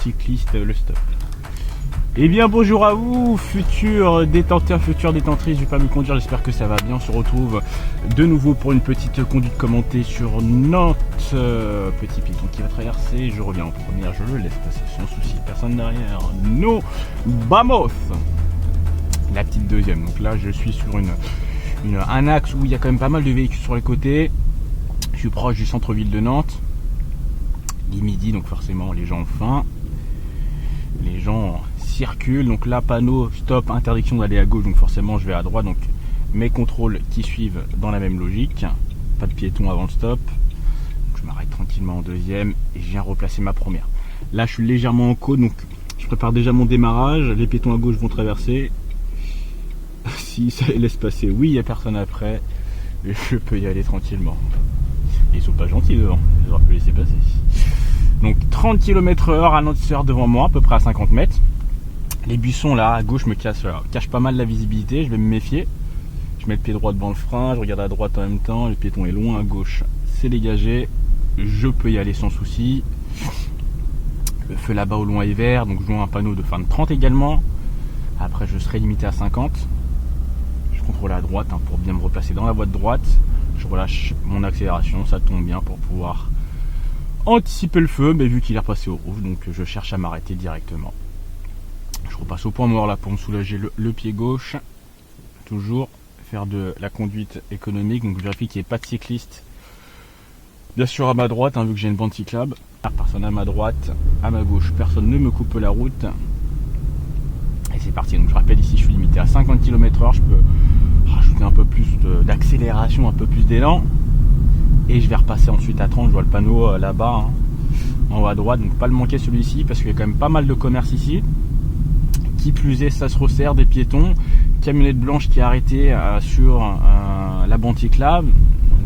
cycliste le stop. Eh bien bonjour à vous, futurs détenteurs, futures détentrices du permis de conduire, j'espère que ça va bien. On se retrouve de nouveau pour une petite conduite commentée sur Nantes. Petit piéton qui va traverser, je reviens en première, je le laisse passer sans souci, personne derrière. No, vamos. La petite deuxième, donc là je suis sur un axe où il y a quand même pas mal de véhicules sur les côtés. Je suis proche du centre-ville de Nantes. Il est midi, donc forcément les gens ont faim. Les gens circulent, donc là panneau stop, interdiction d'aller à gauche, donc forcément je vais à droite, donc mes contrôles qui suivent dans la même logique. Pas de piéton avant le stop, donc je m'arrête tranquillement en deuxième et je viens replacer ma première. Là je suis légèrement en côte, donc je prépare déjà mon démarrage. Les piétons à gauche vont traverser. Si ça les laisse passer, oui, il n'y a personne après, je peux y aller tranquillement. Ils sont pas gentils devant, je leur peux laisser passer. Donc 30 km/h, ralentisseur devant moi, à peu près à 50 mètres. Les buissons là à gauche me cachent pas mal la visibilité, je vais me méfier. Je mets le pied droit devant le frein, je regarde à droite en même temps, le piéton est loin à gauche, c'est dégagé. Je peux y aller sans souci. Le feu là-bas au loin est vert, donc je vois un panneau de fin de 30 également. Après je serai limité à 50. Je contrôle à droite pour bien me replacer dans la voie de droite. Je relâche mon accélération, ça tombe bien pour pouvoir anticiper le feu, mais vu qu'il est repassé au rouge, donc je cherche à m'arrêter directement. Je repasse au point mort là pour me soulager le pied gauche. Toujours faire de la conduite économique, donc je vérifie qu'il n'y ait pas de cycliste. Bien sûr à ma droite, vu que j'ai une bande cyclable. Personne à ma droite, à ma gauche, personne ne me coupe la route. Et c'est parti, donc je rappelle ici je suis limité à 50 km/h, je peux rajouter un peu plus d'accélération, un peu plus d'élan. Et je vais repasser ensuite à 30, je vois le panneau là-bas, en haut à droite, donc pas le manquer celui-ci, parce qu'il y a quand même pas mal de commerce ici. Qui plus est, ça se resserre, des piétons, camionnette blanche qui est arrêtée sur la bande cyclable.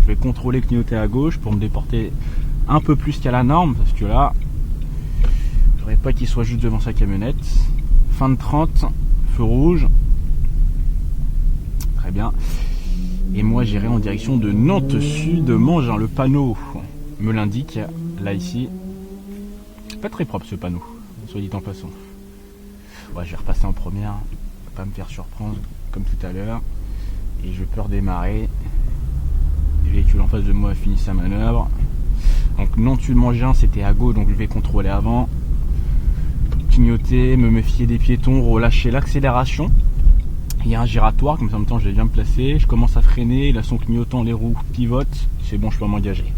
Je vais contrôler, clignoter à gauche pour me déporter un peu plus qu'à la norme, parce que là, je voudrais pas qu'il soit juste devant sa camionnette. Fin de 30, feu rouge. Très bien. Et moi j'irai en direction de Nantes Sud, Mangin. Le panneau me l'indique, là ici. Pas très propre ce panneau, soit dit en passant. Ouais, je vais repasser en première, pas me faire surprendre comme tout à l'heure. Et je peux redémarrer. Le véhicule en face de moi a fini sa manœuvre. Donc Nantes Sud Mangin, c'était à gauche, donc je vais contrôler avant. Clignoter, me méfier des piétons, relâcher l'accélération. Il y a un giratoire, comme ça en même temps je vais bien me placer. Je commence à freiner, là son clignotant, les roues pivotent. C'est bon, je peux m'engager.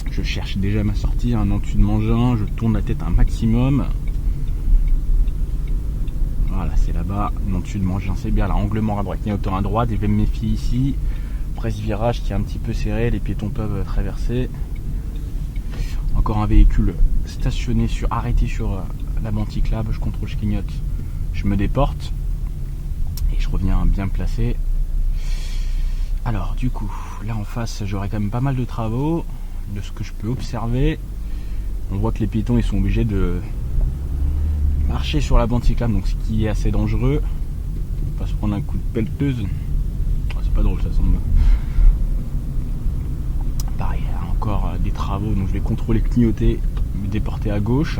Je cherche déjà ma sortie, Nantes Sud Mangin, je tourne la tête un maximum. Voilà, c'est là-bas, Nantes Sud Mangin, c'est bien là, angle mort à droite, clignotant à droite, et je vais me méfier ici. Après ce virage qui est un petit peu serré, les piétons peuvent traverser. Encore un véhicule stationné arrêté sur la bande cyclable, je contrôle, je clignote. Je me déporte et je reviens bien placé. Alors du coup, là en face, j'aurai quand même pas mal de travaux. De ce que je peux observer, on voit que les piétons ils sont obligés de marcher sur la bande cyclable, donc ce qui est assez dangereux. Pas se prendre un coup de pelleteuse. Oh, c'est pas drôle, ça semble. Pareil, encore des travaux, donc je vais contrôler, clignoter, me déporter à gauche.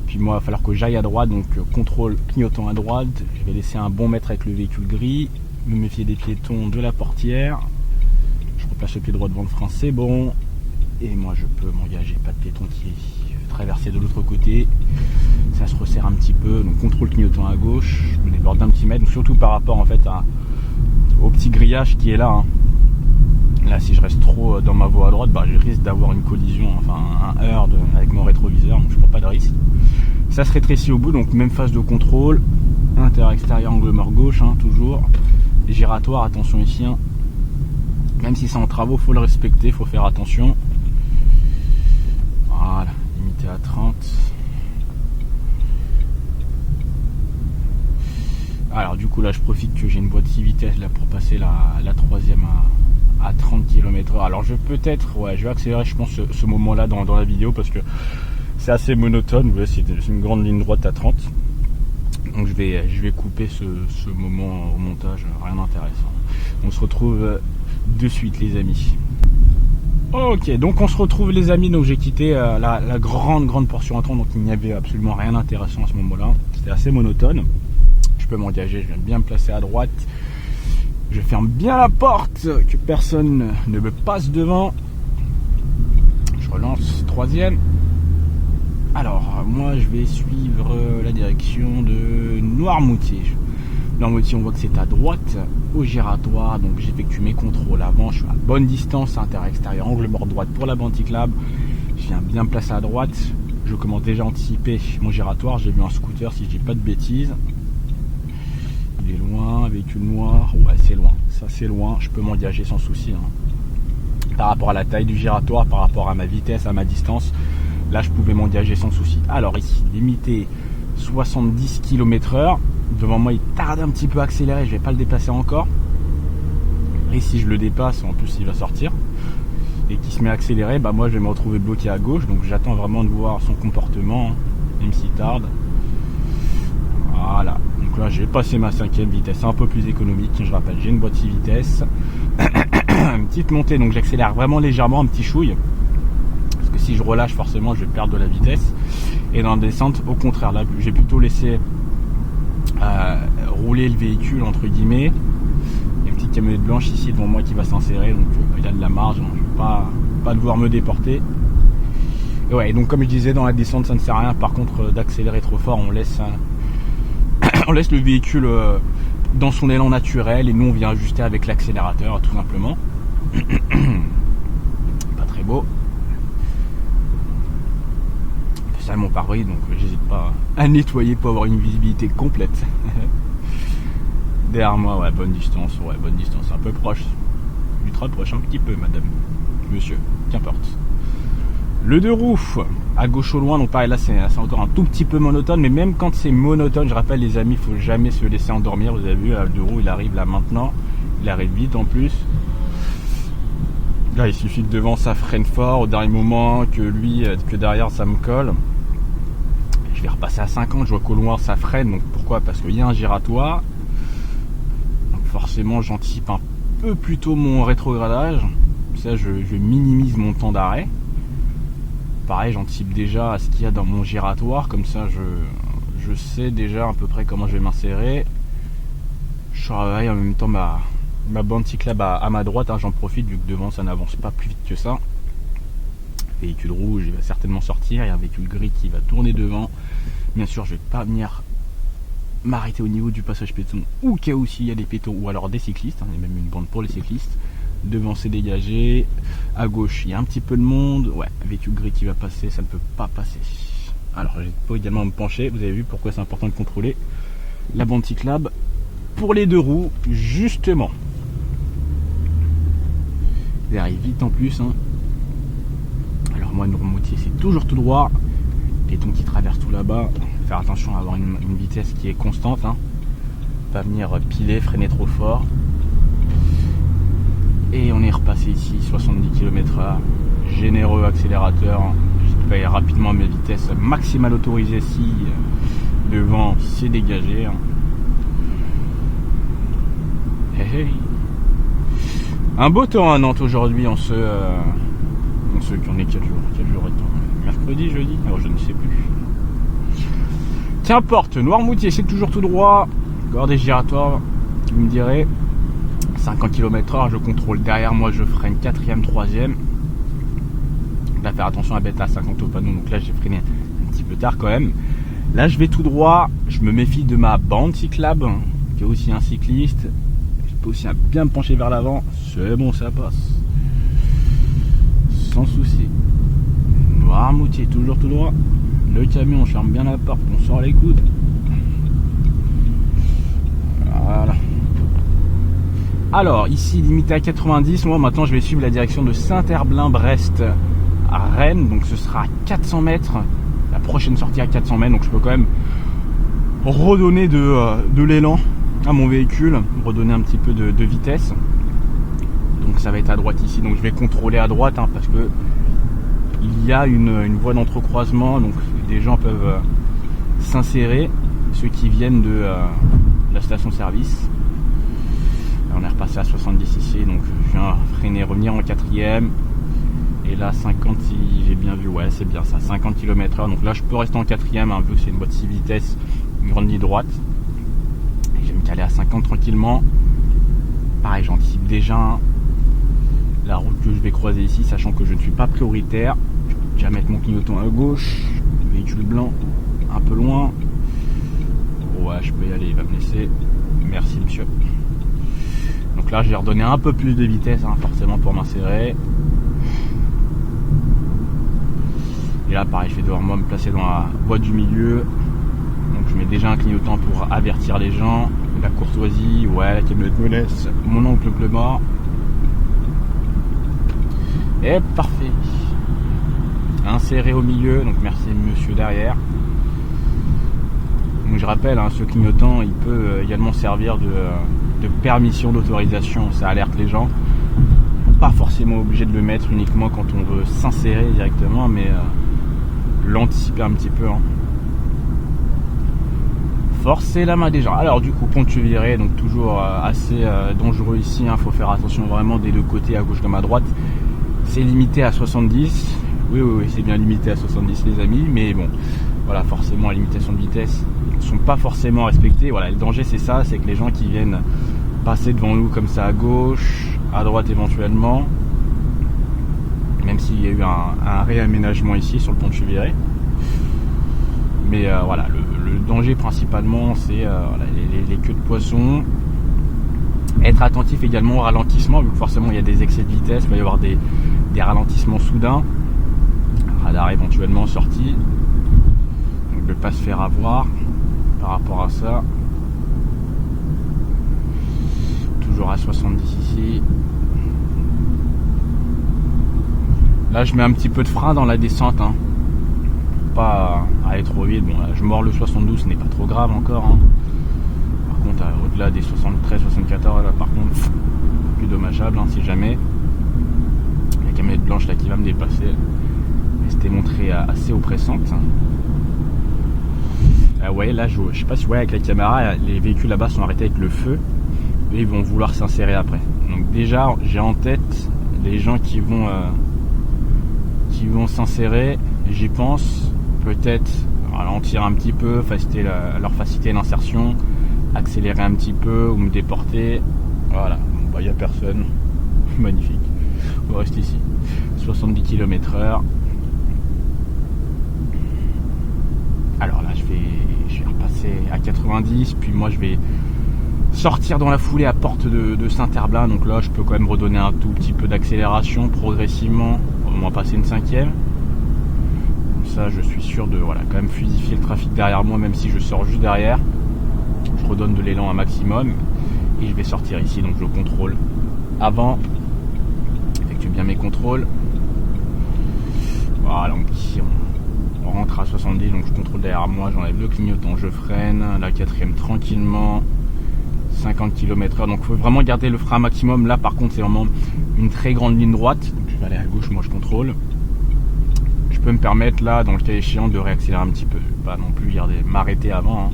Puis moi, il va falloir que j'aille à droite, donc contrôle, clignotant à droite. Je vais laisser un bon mètre avec le véhicule gris, me méfier des piétons de la portière. Je replace le pied droit devant le frein, c'est bon. Et moi, je peux m'engager, pas de piéton qui traverser de l'autre côté. Ça se resserre un petit peu, donc contrôle, clignotant à gauche. Je me déborde d'un petit mètre, donc surtout par rapport en fait au petit grillage qui est là. Là, si je reste trop dans ma voie à droite, je risque d'avoir une collision, enfin un heurt avec mon rétroviseur, donc je prends pas de risque. Ça se rétrécit au bout, donc même phase de contrôle, intérieur-extérieur, angle mort gauche, toujours. Les giratoires, attention ici, même si c'est en travaux, faut le respecter, faut faire attention. Voilà, limité à 30. Alors du coup là, je profite que j'ai une boîte 6 vitesses là pour passer la troisième à 30 km/h. Alors je je vais accélérer je pense ce moment là dans la vidéo parce que c'est assez monotone. Vous voyez, c'est une grande ligne droite à 30. Donc je vais couper ce moment au montage, rien d'intéressant. On se retrouve de suite les amis. Ok, donc on se retrouve les amis, donc j'ai quitté la grande portion entrante, donc il n'y avait absolument rien d'intéressant à ce moment-là, c'était assez monotone. Je peux m'engager, je viens bien me placer à droite, je ferme bien la porte, que personne ne me passe devant, je relance troisième. Alors moi je vais suivre la direction de Noirmoutier. Noirmoutier, on voit que c'est à droite au giratoire, donc j'effectue mes contrôles avant, je suis à bonne distance, intérieur-extérieur, angle mort droite pour la Banticlab. Je viens bien me placer à droite, je commence déjà à anticiper mon giratoire, j'ai vu un scooter si je dis pas de bêtises. Il est loin, véhicule noir, ouais c'est loin, ça c'est loin, je peux m'engager sans souci. Par rapport à la taille du giratoire, par rapport à ma vitesse, à ma distance, là je pouvais m'engager sans souci. Alors ici, limité 70 km/h. Devant moi il tarde un petit peu à accélérer, je vais pas le dépasser encore. Et si je le dépasse, en plus il va sortir et qui se met à accélérer, bah moi je vais me retrouver bloqué à gauche. Donc j'attends vraiment de voir son comportement, même s'il tarde. Voilà, donc là j'ai passé ma 5e vitesse un peu plus économique. Je rappelle, j'ai une boîte 6 vitesses. Une petite montée, donc j'accélère vraiment légèrement, un petit chouille. Parce que si je relâche forcément je vais perdre de la vitesse. Et dans la descente au contraire, là j'ai plutôt laissé rouler le véhicule entre guillemets. Il y a une petite camionnette blanche ici devant moi qui va s'insérer, donc il y a de la marge, hein. Je ne vais pas devoir me déporter. Et ouais, donc comme je disais, dans la descente ça ne sert à rien par contre d'accélérer trop fort, on laisse le véhicule dans son élan naturel et nous on vient ajuster avec l'accélérateur tout simplement. Pas très beau. C'est mon pare-brise, donc j'hésite pas à nettoyer pour avoir une visibilité complète. Derrière moi, ouais, bonne distance, un peu proche. Ultra proche, un petit peu, madame, monsieur, qu'importe. Le deux roues, à gauche au loin, donc pareil, là c'est encore un tout petit peu monotone, mais même quand c'est monotone, je rappelle les amis, il faut jamais se laisser endormir. Vous avez vu, là, le deux roues, il arrive là maintenant, il arrive vite en plus. Là, il suffit que devant ça freine fort au dernier moment, que derrière ça me colle. Je vais repasser à 50, je vois qu'au loin ça freine, donc pourquoi? Parce qu'il y a un giratoire. Donc forcément j'anticipe un peu plus tôt mon rétrogradage. Ça je minimise mon temps d'arrêt. Pareil, j'anticipe déjà ce qu'il y a dans mon giratoire, comme ça je sais déjà à peu près comment je vais m'insérer. Je travaille en même temps ma Banticlab à ma droite, hein, j'en profite vu que devant ça n'avance pas plus vite que ça. Véhicule rouge, il va certainement sortir, il y a un véhicule gris qui va tourner devant. Bien sûr, je vais pas venir m'arrêter au niveau du passage piéton ou cas où s'il y a des piétons ou alors des cyclistes, hein, il y a même une bande pour les cyclistes. Devant c'est dégagé, à gauche il y a un petit peu de monde, ouais, véhicule gris qui va passer, ça ne peut pas passer. Alors je peux également me pencher, vous avez vu pourquoi c'est important de contrôler la Banticlab pour les deux roues, justement. Il arrive vite en plus, hein. Alors moi Noirmoutier c'est toujours tout droit, piéton qui traverse tout là-bas, faire attention à avoir une vitesse qui est constante, hein. Pas venir piler, freiner trop fort. Et on est repassé ici 70 km/h, généreux accélérateur, je paye rapidement mes vitesses maximales autorisées si devant c'est dégagé, hein. Hey, hey. Un beau temps à Nantes aujourd'hui en ce qu'on est quel jour est-on? Mercredi, jeudi? Alors je ne sais plus. Qu'importe, Noirmoutier c'est toujours tout droit, bord des giratoires, vous me direz. 50 km/h, je contrôle derrière moi, je freine 4ème, 3ème. Là faire attention à bête à 50 au panneau, donc là j'ai freiné un petit peu tard quand même. Là je vais tout droit, je me méfie de ma Banticlab qui est aussi un cycliste. Je peux aussi bien me pencher vers l'avant, c'est bon, ça passe sans souci. Noirmoutier toujours tout droit, le camion, je ferme bien la porte, on sort les coudes. Voilà. Alors ici limité à 90, moi maintenant je vais suivre la direction de Saint-Herblain-Brest à Rennes, donc ce sera à 400 mètres, la prochaine sortie à 400 mètres, donc je peux quand même redonner de l'élan à mon véhicule, redonner un petit peu de vitesse. Donc ça va être à droite ici, donc je vais contrôler à droite, hein, parce que il y a une voie d'entrecroisement, donc les gens peuvent s'insérer, ceux qui viennent de la station-service. On est repassé à 70 ici, donc je viens freiner, revenir en 4ème. Et là 50, si j'ai bien vu, ouais c'est bien ça, 50 km/h. Donc là je peux rester en quatrième, hein, vu que c'est une boîte 6 vitesses, une grande ligne droite. Et je vais me caler à 50 tranquillement. Pareil, j'anticipe déjà la route que je vais croiser ici, sachant que je ne suis pas prioritaire. Je peux déjà mettre mon clignotant à gauche, le véhicule blanc un peu loin. Ouais, je peux y aller, il va me laisser. Merci monsieur. Donc là je vais redonner un peu plus de vitesse, hein, forcément pour m'insérer. Et là pareil, je vais devoir moi me placer dans la voie du milieu. Donc je mets déjà un clignotant pour avertir les gens. La courtoisie, ouais, la camionnette me laisse. Mon oncle le mort. Et parfait. Inséré au milieu, donc merci monsieur derrière. Donc je rappelle, hein, ce clignotant il peut également servir de permission d'autorisation. Ça alerte les gens. Pas forcément obligé de le mettre uniquement quand on veut s'insérer directement, mais l'anticiper un petit peu. Hein. Forcer la main des gens. Alors du coup, pont de Cheviré, donc toujours assez dangereux ici. Hein. Faut faire attention vraiment des deux côtés, à gauche comme à droite. C'est limité à 70. Oui, c'est bien limité à 70 les amis, mais bon, voilà, forcément la limitation de vitesse ne sont pas forcément respectées. Voilà, le danger c'est ça, c'est que les gens qui viennent passer devant nous comme ça à gauche, à droite éventuellement, même s'il y a eu un réaménagement ici sur le pont de Cheviré. Mais voilà, le danger principalement c'est voilà, les queues de poisson. Être attentif également au ralentissement, vu que forcément il y a des excès de vitesse, il va y avoir des ralentissements soudains. Radar éventuellement sorti. Donc ne pas se faire avoir par rapport à ça. Toujours à 70 ici. Là je mets un petit peu de frein dans la descente. Hein. Pas aller trop vite. Bon là, je mords le 72, ce n'est pas trop grave encore. Hein. Par contre au-delà des 73, 74 là par contre plus dommageable hein, si jamais. La camionnette blanche là qui va me dépasser. Elle s'était montrée assez oppressante. Ouais là je sais pas si vous voyez avec la caméra, les véhicules là-bas sont arrêtés avec le feu et ils vont vouloir s'insérer après. Donc déjà j'ai en tête les gens qui vont s'insérer, j'y pense, peut-être ralentir un petit peu, leur faciliter l'insertion, accélérer un petit peu ou me déporter. Voilà, il n'y a personne. Magnifique. On va rester ici. 70 km/h. Alors là je vais repasser à 90, puis moi je vais sortir dans la foulée à porte de Saint-Herblain. Donc là je peux quand même redonner un tout petit peu d'accélération progressivement, au moins passer une 5e. Comme ça je suis sûr de quand même fluidifier le trafic derrière moi, même si je sors juste derrière. Je redonne de l'élan un maximum et je vais sortir ici, donc je contrôle avant, effectue bien mes contrôles. Voilà, donc ici on rentre à 70, donc je contrôle derrière moi, j'enlève le clignotant, je freine, la 4e tranquillement, 50 km/h, donc il faut vraiment garder le frein maximum. Là par contre c'est vraiment une très grande ligne droite, donc je vais aller à gauche, moi je contrôle. Je peux me permettre là, dans le cas échéant, de réaccélérer un petit peu, pas non plus m'arrêter avant. Hein.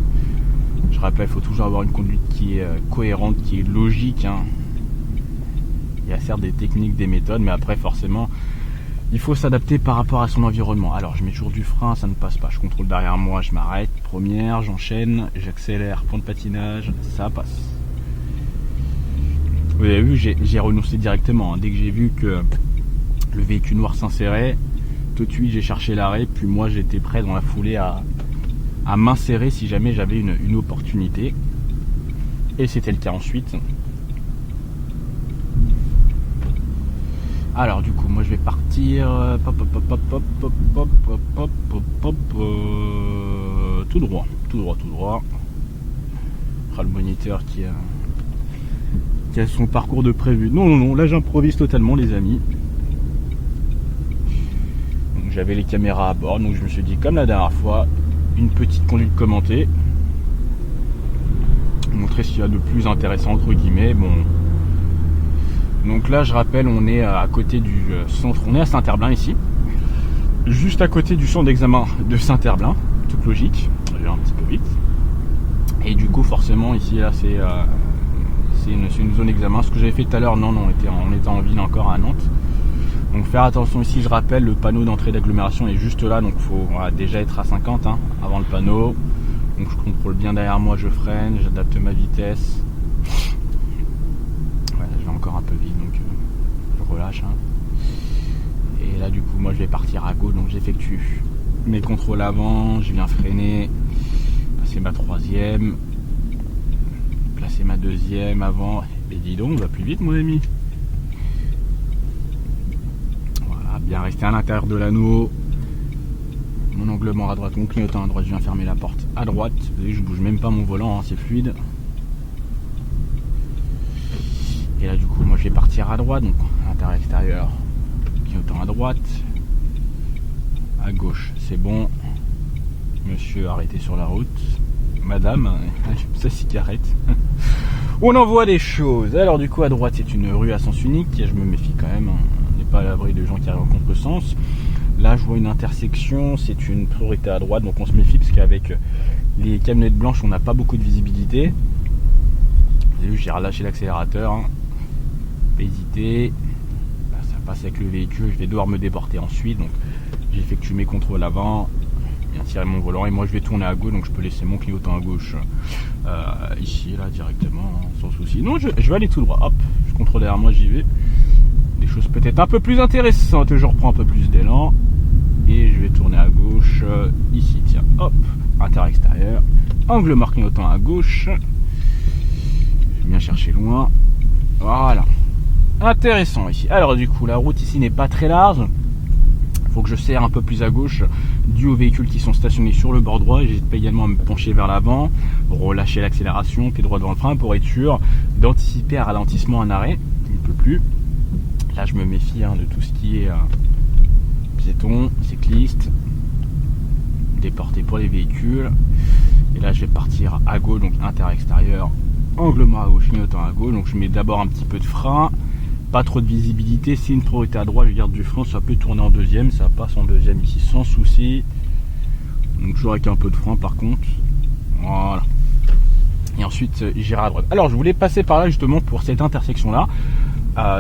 Je rappelle, il faut toujours avoir une conduite qui est cohérente, qui est logique. Hein. Il y a certes des techniques, des méthodes, mais après forcément il faut s'adapter par rapport à son environnement. Alors je mets toujours du frein, ça ne passe pas. Je contrôle derrière moi, je m'arrête. Première, j'enchaîne, j'accélère, point de patinage, ça passe. Vous avez vu, j'ai renoncé directement. Hein. Dès que j'ai vu que le véhicule noir s'insérait, tout de suite j'ai cherché l'arrêt. Puis moi j'étais prêt dans la foulée à m'insérer si jamais j'avais une opportunité. Et c'était le cas ensuite. Alors du coup moi je vais partir tout droit. Le moniteur qui a son parcours de prévu. Non, là j'improvise totalement les amis. Donc j'avais les caméras à bord, donc je me suis dit comme la dernière fois, une petite conduite commentée. Montrer ce qu'il y a de plus intéressant entre guillemets. Bon. Donc là je rappelle, on est à côté du centre, on est à Saint-Herblain ici, juste à côté du centre d'examen de Saint-Herblain, toute logique, je vais un petit peu vite. Et du coup forcément ici là c'est une zone examen. Ce que j'avais fait tout à l'heure, non, on était en ville encore à Nantes. Donc faire attention ici, je rappelle, le panneau d'entrée d'agglomération est juste là, donc il faut déjà être à 50 avant le panneau. Donc je contrôle bien derrière moi, je freine, j'adapte ma vitesse. Voilà, je vais encore un peu vite, donc je relâche. Et là du coup moi je vais partir à gauche, donc j'effectue mes contrôles avant, je viens freiner, passer ma troisième, placer ma deuxième avant. Et dis donc, on va plus vite mon ami. Voilà, bien rester à l'intérieur de l'anneau. Mon angle mort à droite, mon clignotant à droite, je viens fermer la porte à droite. Vous voyez, je bouge même pas mon volant, c'est fluide. Et là du coup moi je vais partir à droite, donc intérieur extérieur, clignotant à droite. À gauche, c'est bon. Monsieur arrêté sur la route. Madame, sa cigarette. On en voit des choses. Alors du coup à droite c'est une rue à sens unique. Je me méfie quand même. On n'est pas à l'abri de gens qui arrivent en contresens. Là je vois une intersection. C'est une priorité à droite. Donc on se méfie parce qu'avec les camionnettes blanches on n'a pas beaucoup de visibilité. Vous avez vu, j'ai relâché l'accélérateur. Pas hésiter. Là, ça passe avec le véhicule. Je vais devoir me déporter ensuite. Donc j'effectue mes contrôles avant, bien tirer mon volant et moi je vais tourner à gauche, donc je peux laisser mon clignotant à gauche ici là directement sans souci. Non, je vais aller tout droit, hop, je contrôle derrière moi, j'y vais. Des choses peut-être un peu plus intéressantes, je reprends un peu plus d'élan et je vais tourner à gauche ici, tiens, hop, intérieur extérieur, angle mort clignotant à gauche. Je vais bien chercher loin, voilà, intéressant ici. Alors du coup la route ici n'est pas très large. Faut que je serre un peu plus à gauche dû aux véhicules qui sont stationnés sur le bord droit. J'hésite pas également à me pencher vers l'avant, relâcher l'accélération, pied droit devant le frein pour être sûr d'anticiper un ralentissement, un arrêt. Il ne peut plus. Là je me méfie de tout ce qui est piéton, cycliste, déporté pour les véhicules. Et là je vais partir à gauche, donc intérieur extérieur, angle mort à gauche, clignotant à gauche. Donc je mets d'abord un petit peu de frein. Pas trop de visibilité, c'est une priorité à droite, je garde du frein, ça peut tourner en deuxième, ça passe en deuxième ici sans souci. Donc toujours avec un peu de frein par contre. Voilà. Et ensuite j'irai à droite. Alors je voulais passer par là justement pour cette intersection là.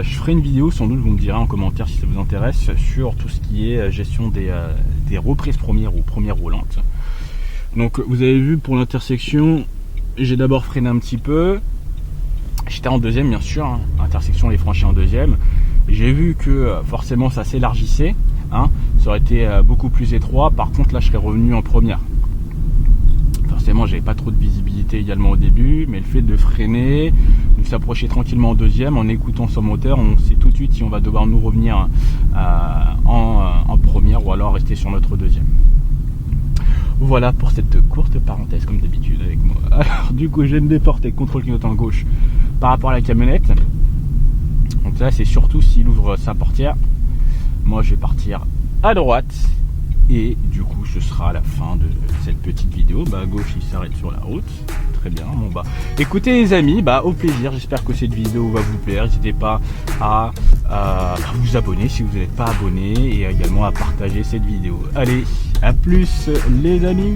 Je ferai une vidéo, sans doute vous me direz en commentaire si ça vous intéresse, sur tout ce qui est gestion des reprises premières ou premières roulantes. Donc vous avez vu pour l'intersection, j'ai d'abord freiné un petit peu. J'étais en deuxième bien sûr, intersection les franchis en deuxième. J'ai vu que forcément ça s'élargissait, ça aurait été beaucoup plus étroit. Par contre là je serais revenu en première. Forcément j'avais pas trop de visibilité également au début, mais le fait de freiner, de s'approcher tranquillement en deuxième, en écoutant son moteur, on sait tout de suite si on va devoir nous revenir en première ou alors rester sur notre deuxième. Voilà pour cette courte parenthèse comme d'habitude avec moi. Alors du coup je vais me déporter, contrôle clignotant gauche par rapport à la camionnette. Donc là c'est surtout s'il ouvre sa portière. Moi je vais partir à droite. Et du coup ce sera à la fin de cette petite vidéo. À gauche il s'arrête sur la route. Très bien, bon écoutez les amis, au plaisir, j'espère que cette vidéo va vous plaire. N'hésitez pas à vous abonner si vous n'êtes pas abonné et également à partager cette vidéo. Allez, à plus les amis.